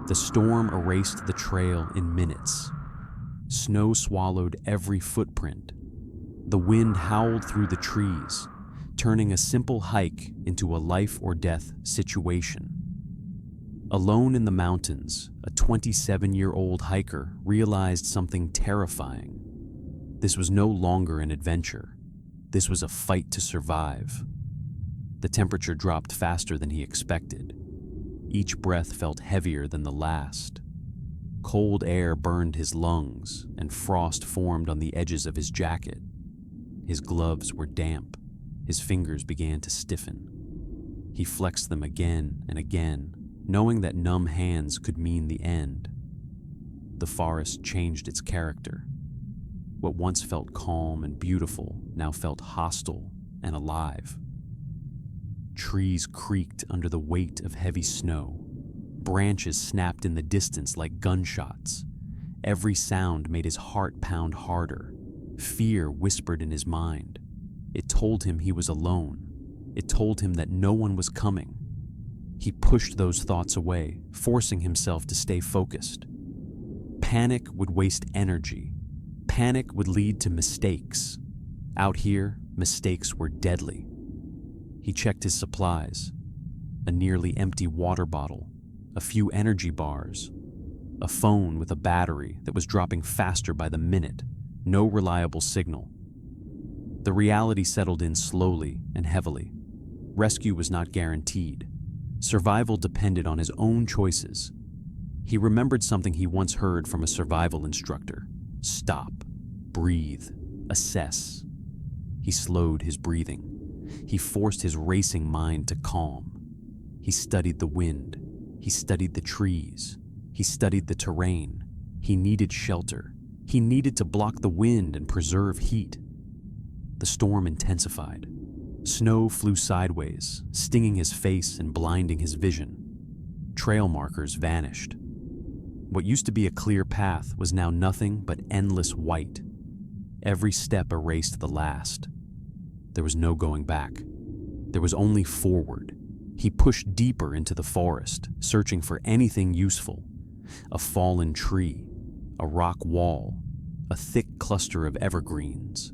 The storm erased the trail in minutes. Snow swallowed every footprint. The wind howled through the trees, turning a simple hike into a life-or-death situation. Alone in the mountains, a 27-year-old hiker realized something terrifying. This was no longer an adventure. This was a fight to survive. The temperature dropped faster than he expected. Each breath felt heavier than the last. Cold air burned his lungs, and frost formed on the edges of his jacket. His gloves were damp. His fingers began to stiffen. He flexed them again and again, knowing that numb hands could mean the end. The forest changed its character. What once felt calm and beautiful now felt hostile and alive. Trees creaked under the weight of heavy snow. Branches snapped in the distance like gunshots. Every sound made his heart pound harder. Fear whispered in his mind. It told him he was alone. It told him that no one was coming. He pushed those thoughts away, forcing himself to stay focused. Panic would waste energy. Panic would lead to mistakes. Out here, mistakes were deadly. He checked his supplies. A nearly empty water bottle, a few energy bars, a phone with a battery that was dropping faster by the minute, no reliable signal. The reality settled in slowly and heavily. Rescue was not guaranteed. Survival depended on his own choices. He remembered something he once heard from a survival instructor. Stop, breathe, assess. He slowed his breathing. He forced his racing mind to calm. He studied the wind. He studied the trees. He studied the terrain. He needed shelter. He needed to block the wind and preserve heat. The storm intensified. Snow flew sideways, stinging his face and blinding his vision. Trail markers vanished. What used to be a clear path was now nothing but endless white. Every step erased the last. There was no going back. There was only forward. He pushed deeper into the forest, searching for anything useful. A fallen tree, a rock wall, a thick cluster of evergreens.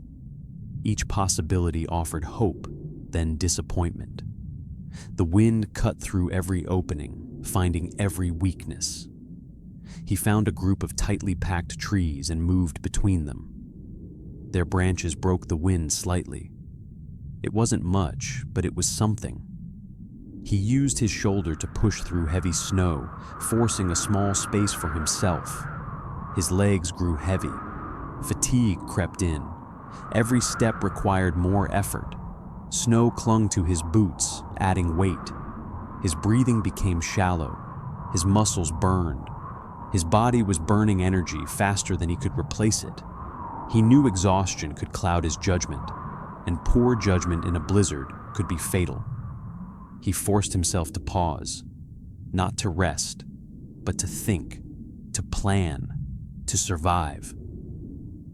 Each possibility offered hope, then disappointment. The wind cut through every opening, finding every weakness. He found a group of tightly packed trees and moved between them. Their branches broke the wind slightly. It wasn't much, but it was something. He used his shoulder to push through heavy snow, forcing a small space for himself. His legs grew heavy. Fatigue crept in. Every step required more effort. Snow clung to his boots, adding weight. His breathing became shallow. His muscles burned. His body was burning energy faster than he could replace it. He knew exhaustion could cloud his judgment, and poor judgment in a blizzard could be fatal. He forced himself to pause, not to rest, but to think, to plan, to survive.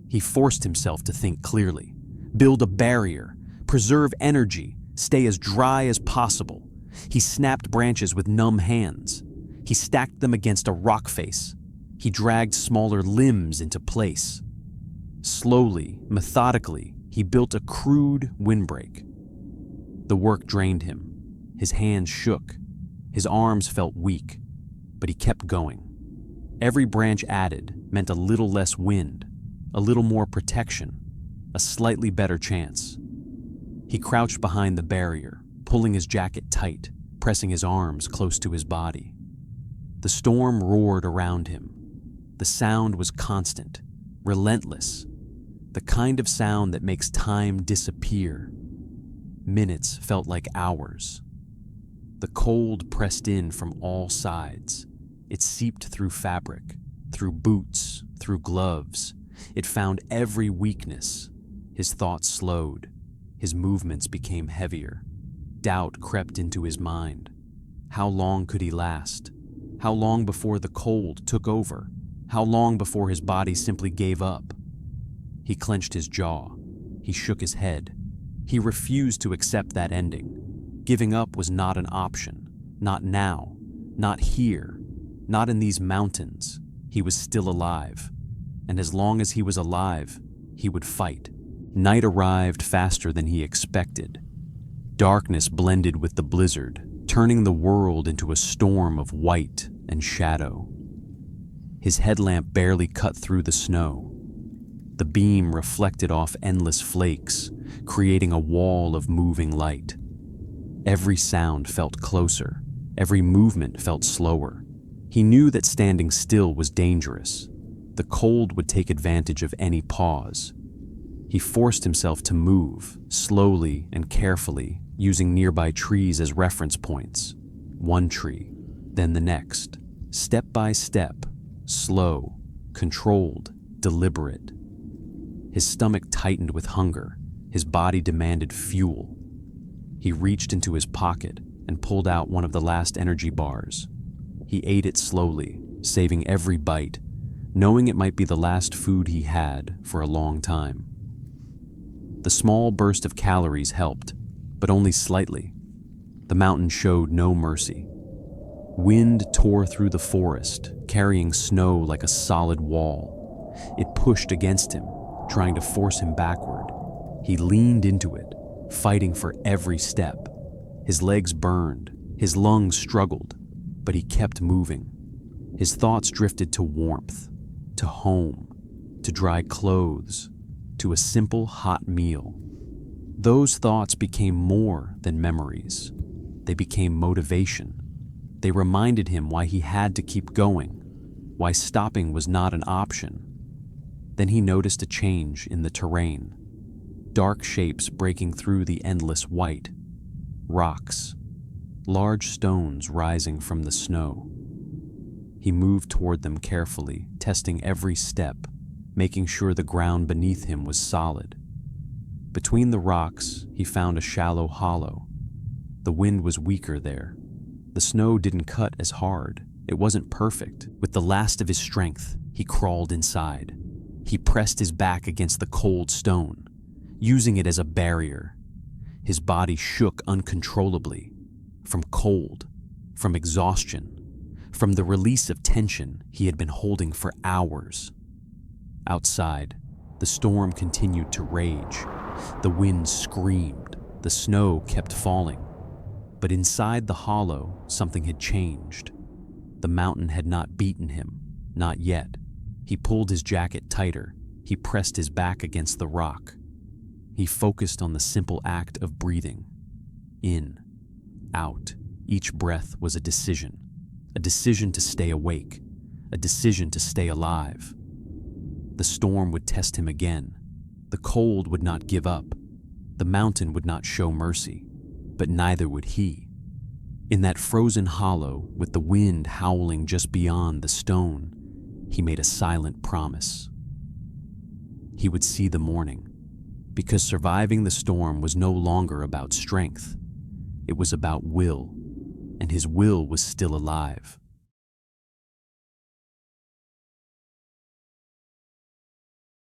He forced himself to think clearly, build a barrier, preserve energy, stay as dry as possible. He snapped branches with numb hands. He stacked them against a rock face. He dragged smaller limbs into place. Slowly, methodically, he built a crude windbreak. The work drained him. His hands shook. His arms felt weak, but he kept going. Every branch added meant a little less wind, a little more protection, a slightly better chance. He crouched behind the barrier, pulling his jacket tight, pressing his arms close to his body. The storm roared around him. The sound was constant, relentless, the kind of sound that makes time disappear. Minutes felt like hours. The cold pressed in from all sides. It seeped through fabric, through boots, through gloves. It found every weakness. His thoughts slowed. His movements became heavier. Doubt crept into his mind. How long could he last? How long before the cold took over? How long before his body simply gave up? He clenched his jaw. He shook his head. He refused to accept that ending. Giving up was not an option. Not now. Not here. Not in these mountains. He was still alive. And as long as he was alive, he would fight. Night arrived faster than he expected. Darkness blended with the blizzard, turning the world into a storm of white and shadow. His headlamp barely cut through the snow. The beam reflected off endless flakes, creating a wall of moving light. Every sound felt closer. Every movement felt slower. He knew that standing still was dangerous. The cold would take advantage of any pause. He forced himself to move, slowly and carefully, using nearby trees as reference points. One tree, then the next, step by step, slow, controlled, deliberate. His stomach tightened with hunger. His body demanded fuel. He reached into his pocket and pulled out one of the last energy bars. He ate it slowly, saving every bite, knowing it might be the last food he had for a long time. The small burst of calories helped, but only slightly. The mountain showed no mercy. Wind tore through the forest, carrying snow like a solid wall. It pushed against him, trying to force him backward. He leaned into it, fighting for every step. His legs burned, his lungs struggled, but he kept moving. His thoughts drifted to warmth, to home, to dry clothes, to a simple hot meal. Those thoughts became more than memories. They became motivation. They reminded him why he had to keep going, why stopping was not an option. Then he noticed a change in the terrain. Dark shapes breaking through the endless white. Rocks. Large stones rising from the snow. He moved toward them carefully, testing every step, making sure the ground beneath him was solid. Between the rocks, he found a shallow hollow. The wind was weaker there. The snow didn't cut as hard. It wasn't perfect. With the last of his strength, he crawled inside. He pressed his back against the cold stone, using it as a barrier. His body shook uncontrollably, from cold, from exhaustion, from the release of tension he had been holding for hours. Outside, the storm continued to rage. The wind screamed. The snow kept falling. But inside the hollow, something had changed. The mountain had not beaten him, not yet. He pulled his jacket tighter. He pressed his back against the rock. He focused on the simple act of breathing. In, out. Each breath was a decision to stay awake, a decision to stay alive. The storm would test him again. The cold would not give up. The mountain would not show mercy, but neither would he. In that frozen hollow, with the wind howling just beyond the stone, he made a silent promise. He would see the morning, because surviving the storm was no longer about strength. It was about will, and his will was still alive.